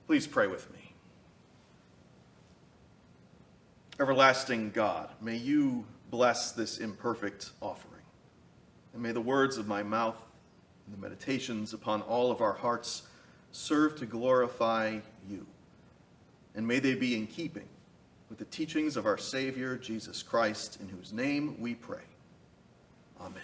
Please pray with me. Everlasting God, may you bless this imperfect offering, and may the words of my mouth and the meditations upon all of our hearts serve to glorify you, and may they be in keeping with the teachings of our Savior, Jesus Christ, in whose name we pray. Amen.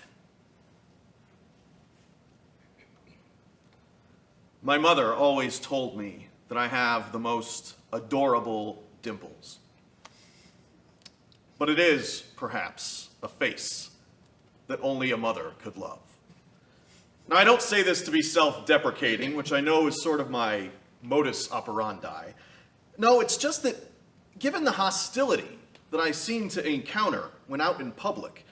My mother always told me that I have the most adorable dimples. But it is, perhaps, a face that only a mother could love. Now, I don't say this to be self-deprecating, which I know is sort of my modus operandi. No, it's just that given the hostility that I seem to encounter when out in public,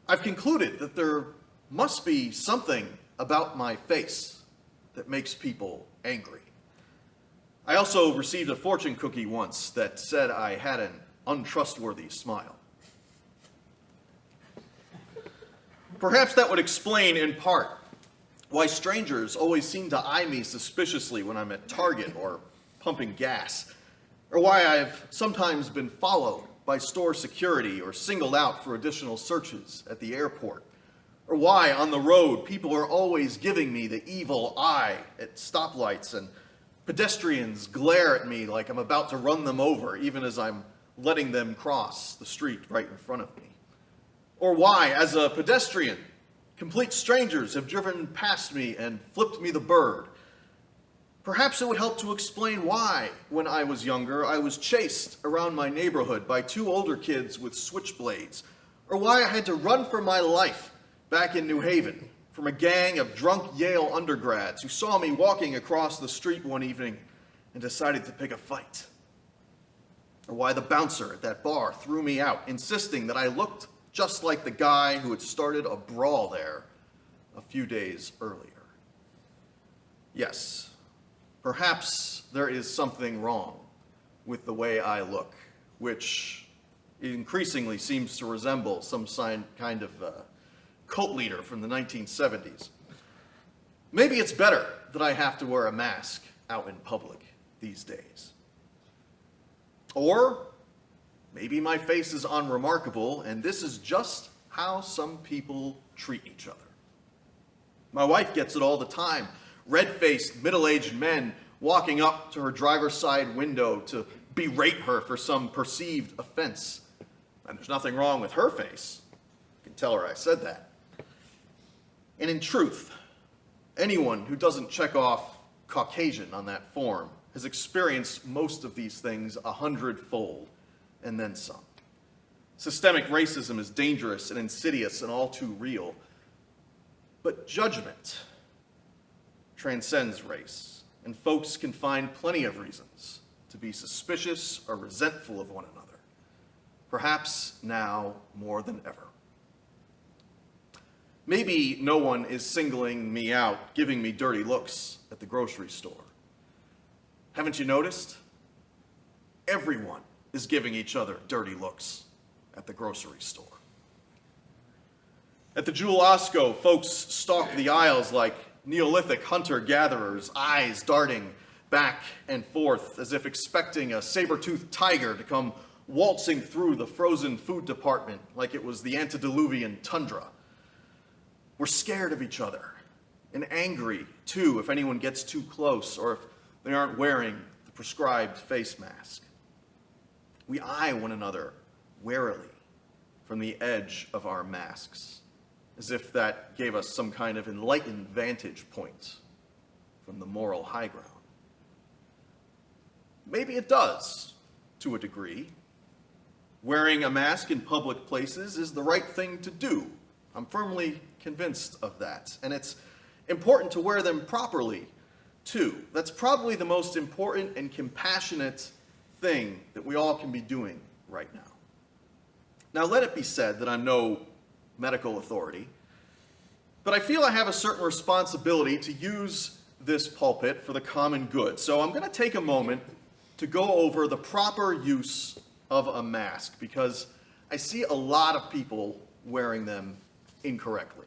I've concluded that there must be something about my face that makes people angry. I also received a fortune cookie once that said I had an untrustworthy smile. Perhaps that would explain, in part, why strangers always seem to eye me suspiciously when I'm at Target or pumping gas, or why I've sometimes been followed by store security or singled out for additional searches at the airport, or why on the road people are always giving me the evil eye at stoplights and pedestrians glare at me like I'm about to run them over even as I'm letting them cross the street right in front of me. Or why, as a pedestrian, complete strangers have driven past me and flipped me the bird. Perhaps it would help to explain why, when I was younger, I was chased around my neighborhood by two older kids with switchblades, or why I had to run for my life back in New Haven from a gang of drunk Yale undergrads who saw me walking across the street one evening and decided to pick a fight. Or why the bouncer at that bar threw me out, insisting that I looked just like the guy who had started a brawl there a few days earlier. Yes, perhaps there is something wrong with the way I look, which increasingly seems to resemble some kind of cult leader from the 1970s. Maybe it's better that I have to wear a mask out in public these days. Or maybe my face is unremarkable, and this is just how some people treat each other. My wife gets it all the time. Red-faced, middle-aged men walking up to her driver's side window to berate her for some perceived offense. And there's nothing wrong with her face. You can tell her I said that. And in truth, anyone who doesn't check off Caucasian on that form has experienced most of these things 100-fold, and then some. Systemic racism is dangerous and insidious and all too real. But judgment transcends race, and folks can find plenty of reasons to be suspicious or resentful of one another, perhaps now more than ever. Maybe no one is singling me out, giving me dirty looks at the grocery store. Haven't you noticed? Everyone is giving each other dirty looks at the grocery store. At the Jewel Osco, folks stalk the aisles like Neolithic hunter-gatherers, eyes darting back and forth as if expecting a saber-toothed tiger to come waltzing through the frozen food department like it was the antediluvian tundra. We're scared of each other and angry, too, if anyone gets too close or if they aren't wearing the prescribed face mask. We eye one another warily from the edge of our masks, as if that gave us some kind of enlightened vantage point from the moral high ground. Maybe it does, to a degree. Wearing a mask in public places is the right thing to do. I'm firmly convinced of that. And it's important to wear them properly, too. That's probably the most important and compassionate thing that we all can be doing right now. Now, let it be said that I'm no medical authority, but I feel I have a certain responsibility to use this pulpit for the common good. So I'm going to take a moment to go over the proper use of a mask, because I see a lot of people wearing them incorrectly.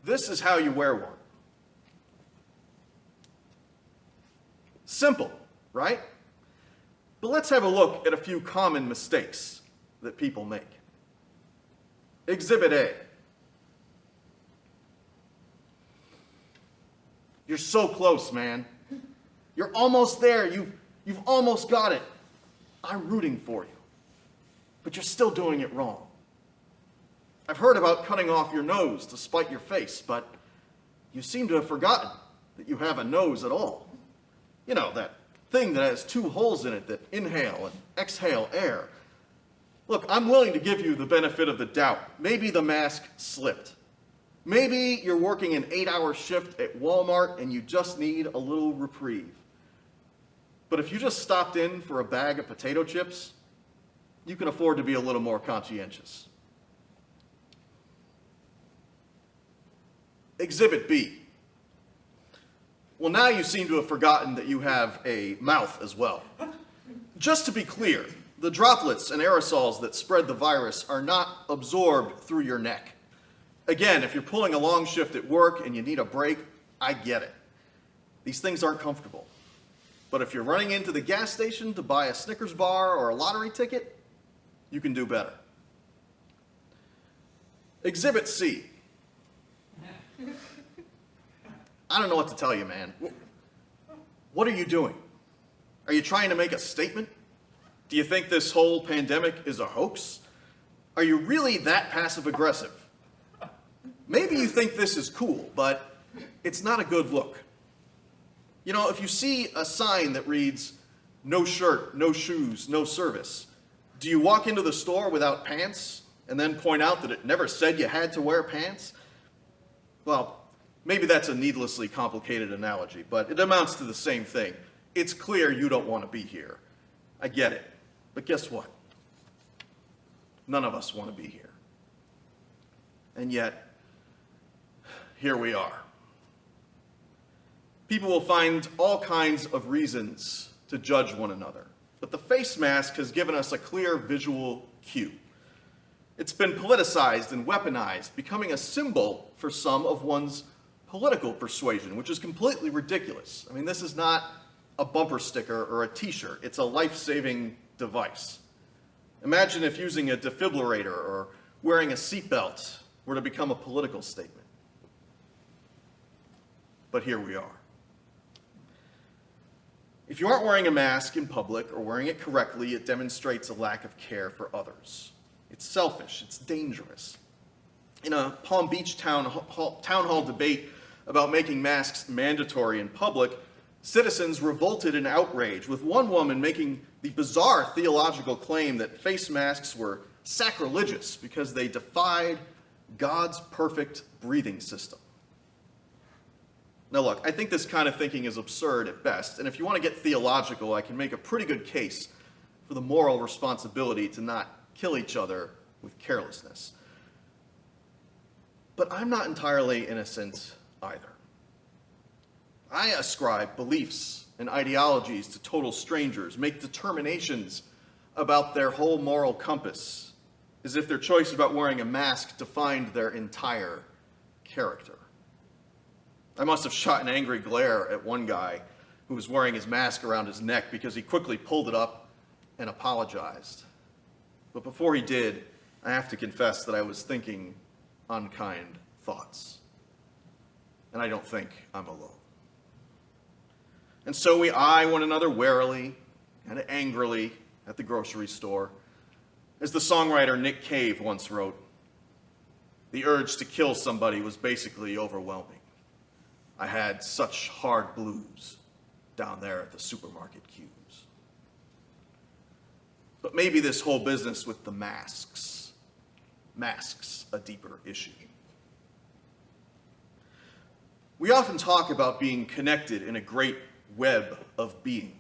This is how you wear one. Simple, right? But let's have a look at a few common mistakes that people make. Exhibit A. You're so close, man. You're almost there. You've almost got it. I'm rooting for you. But you're still doing it wrong. I've heard about cutting off your nose to spite your face, but you seem to have forgotten that you have a nose at all. You know, that thing that has two holes in it that inhale and exhale air. Look, I'm willing to give you the benefit of the doubt. Maybe the mask slipped. Maybe you're working an 8-hour shift at Walmart and you just need a little reprieve. But if you just stopped in for a bag of potato chips, you can afford to be a little more conscientious. Exhibit B. Well, now you seem to have forgotten that you have a mouth as well. Just to be clear, the droplets and aerosols that spread the virus are not absorbed through your neck. Again, if you're pulling a long shift at work and you need a break, I get it. These things aren't comfortable. But if you're running into the gas station to buy a Snickers bar or a lottery ticket, you can do better. Exhibit C. I don't know what to tell you, man. What are you doing? Are you trying to make a statement? Do you think this whole pandemic is a hoax? Are you really that passive-aggressive? Maybe you think this is cool, but it's not a good look. You know, if you see a sign that reads, "No shirt, no shoes, no service," do you walk into the store without pants and then point out that it never said you had to wear pants? Well, maybe that's a needlessly complicated analogy, but it amounts to the same thing. It's clear you don't want to be here. I get it. But guess what? None of us want to be here. And yet, here we are. People will find all kinds of reasons to judge one another, but the face mask has given us a clear visual cue. It's been politicized and weaponized, becoming a symbol for some of one's political persuasion, which is completely ridiculous. I mean, this is not a bumper sticker or a t-shirt. It's a life-saving device. Imagine if using a defibrillator or wearing a seatbelt were to become a political statement. But here we are. If you aren't wearing a mask in public or wearing it correctly, it demonstrates a lack of care for others. It's selfish. It's dangerous. In a Palm Beach town hall debate about making masks mandatory in public, citizens revolted in outrage, with one woman making the bizarre theological claim that face masks were sacrilegious because they defied God's perfect breathing system. Now look, I think this kind of thinking is absurd at best, and if you want to get theological, I can make a pretty good case for the moral responsibility to not kill each other with carelessness. But I'm not entirely innocent either. I ascribe beliefs and ideologies to total strangers, make determinations about their whole moral compass, as if their choice about wearing a mask defined their entire character. I must have shot an angry glare at one guy who was wearing his mask around his neck because he quickly pulled it up and apologized. But before he did, I have to confess that I was thinking unkind thoughts. And I don't think I'm alone. And so we eye one another warily and angrily at the grocery store. As the songwriter Nick Cave once wrote, "The urge to kill somebody was basically overwhelming. I had such hard blues down there at the supermarket queues." But maybe this whole business with the masks a deeper issue. We often talk about being connected in a great web of being,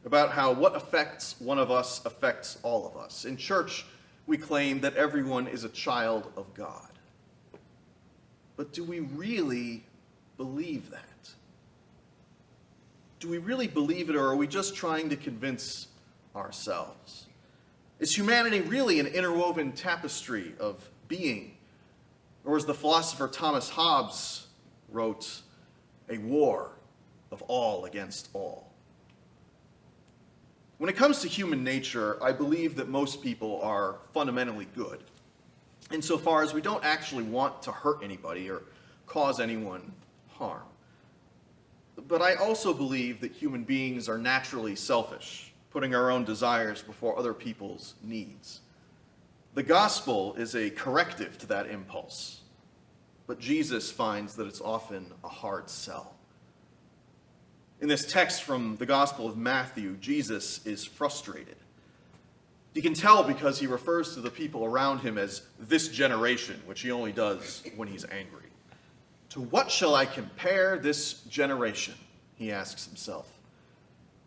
about how what affects one of us affects all of us. In church, we claim that everyone is a child of God. But do we really believe that? Do we really believe it, or are we just trying to convince ourselves? Is humanity really an interwoven tapestry of being? Or as the philosopher Thomas Hobbes wrote, a war of all against all? When it comes to human nature, I believe that most people are fundamentally good, insofar as we don't actually want to hurt anybody or cause anyone harm. But I also believe that human beings are naturally selfish, putting our own desires before other people's needs. The gospel is a corrective to that impulse, but Jesus finds that it's often a hard sell. In this text from the Gospel of Matthew, Jesus is frustrated. You can tell because he refers to the people around him as this generation, which he only does when he's angry. To what shall I compare this generation? He asks himself.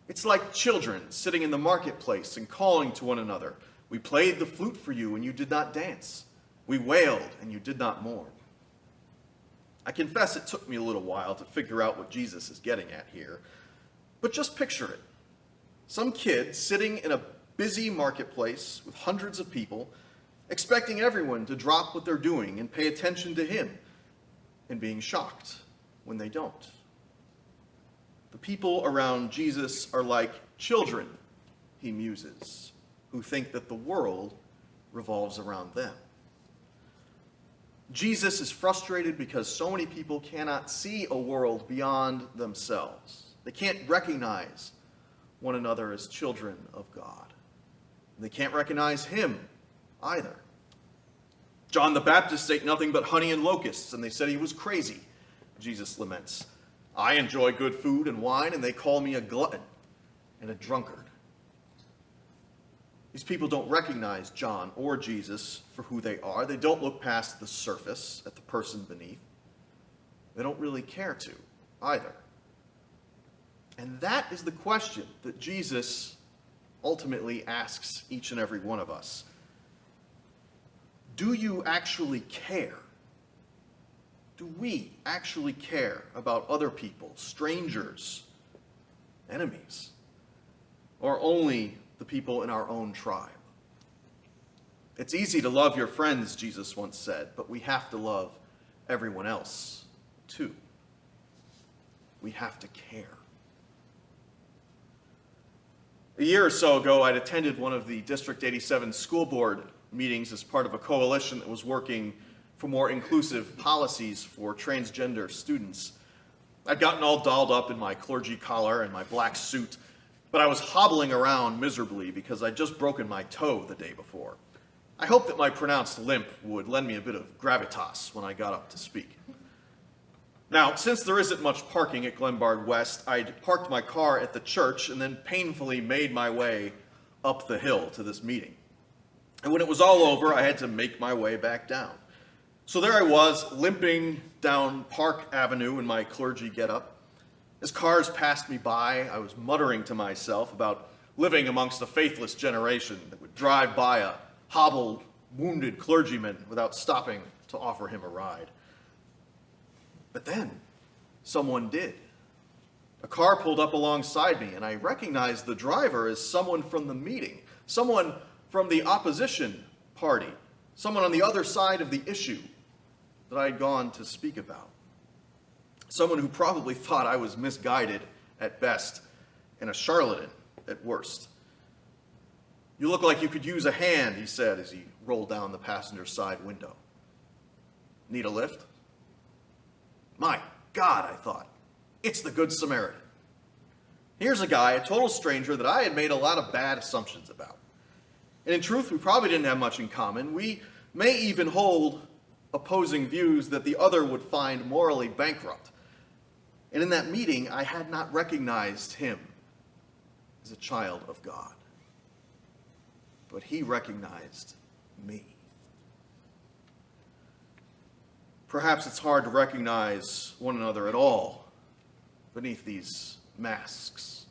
It's like children sitting in the marketplace and calling to one another. We played the flute for you and you did not dance. We wailed and you did not mourn. I confess it took me a little while to figure out what Jesus is getting at here, but just picture it. Some kid sitting in a busy marketplace with hundreds of people, expecting everyone to drop what they're doing and pay attention to him, and being shocked when they don't. The people around Jesus are like children, he muses, who think that the world revolves around them. Jesus is frustrated because so many people cannot see a world beyond themselves. They can't recognize one another as children of God. They can't recognize him either. John the Baptist ate nothing but honey and locusts, and they said he was crazy, Jesus laments. I enjoy good food and wine, and they call me a glutton and a drunkard. These people don't recognize John or Jesus for who they are. They don't look past the surface at the person beneath. They don't really care to either. And that is the question that Jesus ultimately asks each and every one of us. Do you actually care? Do we actually care about other people, strangers, enemies, or only the people in our own tribe? It's easy to love your friends, Jesus once said, but we have to love everyone else too. We have to care. A year or so ago, I'd attended one of the District 87 school board meetings as part of a coalition that was working for more inclusive policies for transgender students. I'd gotten all dolled up in my clergy collar and my black suit, but I was hobbling around miserably because I'd just broken my toe the day before. I hoped that my pronounced limp would lend me a bit of gravitas when I got up to speak. Now, since there isn't much parking at Glenbard West, I'd parked my car at the church and then painfully made my way up the hill to this meeting. And when it was all over, I had to make my way back down. So there I was, limping down Park Avenue in my clergy getup. As cars passed me by, I was muttering to myself about living amongst a faithless generation that would drive by a hobbled, wounded clergyman without stopping to offer him a ride. But then, someone did. A car pulled up alongside me, and I recognized the driver as someone from the meeting, someone from the opposition party, someone on the other side of the issue that I had gone to speak about. Someone who probably thought I was misguided at best and a charlatan at worst. You look like you could use a hand, he said as he rolled down the passenger side window. Need a lift? My God, I thought, it's the Good Samaritan. Here's a guy, a total stranger that I had made a lot of bad assumptions about. And in truth, we probably didn't have much in common. We may even hold opposing views that the other would find morally bankrupt. And in that meeting, I had not recognized him as a child of God. But he recognized me. Perhaps it's hard to recognize one another at all beneath these masks.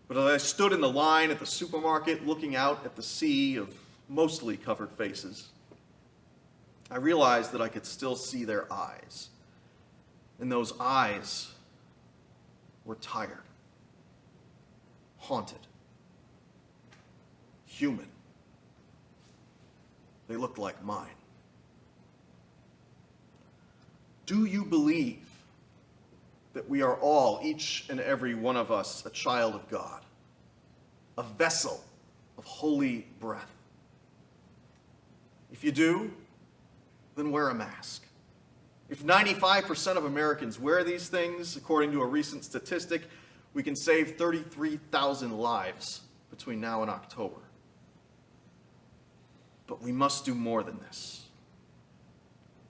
But as I stood in the line at the supermarket looking out at the sea of mostly covered faces, I realized that I could still see their eyes. And those eyes were tired, haunted, human. They looked like mine. Do you believe that we are all, each and every one of us, a child of God? a vessel of holy breath? If you do, then wear a mask. If 95% of Americans wear these things, according to a recent statistic, we can save 33,000 lives between now and October. But we must do more than this.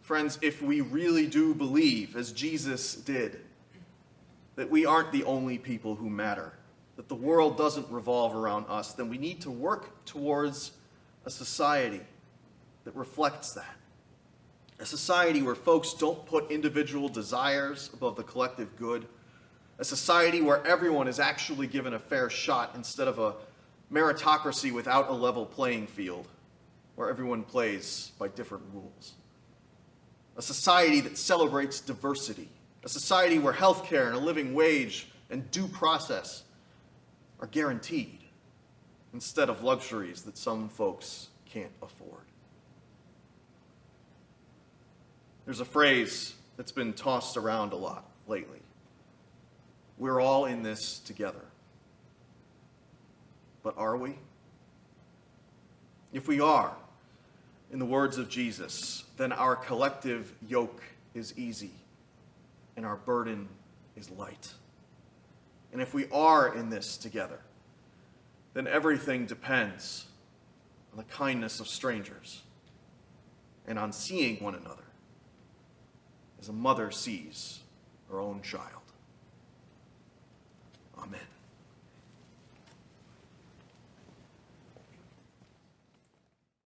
Friends, if we really do believe, as Jesus did, that we aren't the only people who matter, that the world doesn't revolve around us, then we need to work towards a society that reflects that. A society where folks don't put individual desires above the collective good. A society where everyone is actually given a fair shot instead of a meritocracy without a level playing field, where everyone plays by different rules. A society that celebrates diversity. A society where healthcare and a living wage and due process are guaranteed instead of luxuries that some folks can't afford. There's a phrase that's been tossed around a lot lately. We're all in this together. But are we? If we are, in the words of Jesus, then our collective yoke is easy and our burden is light. And if we are in this together, then everything depends on the kindness of strangers and on seeing one another as a mother sees her own child.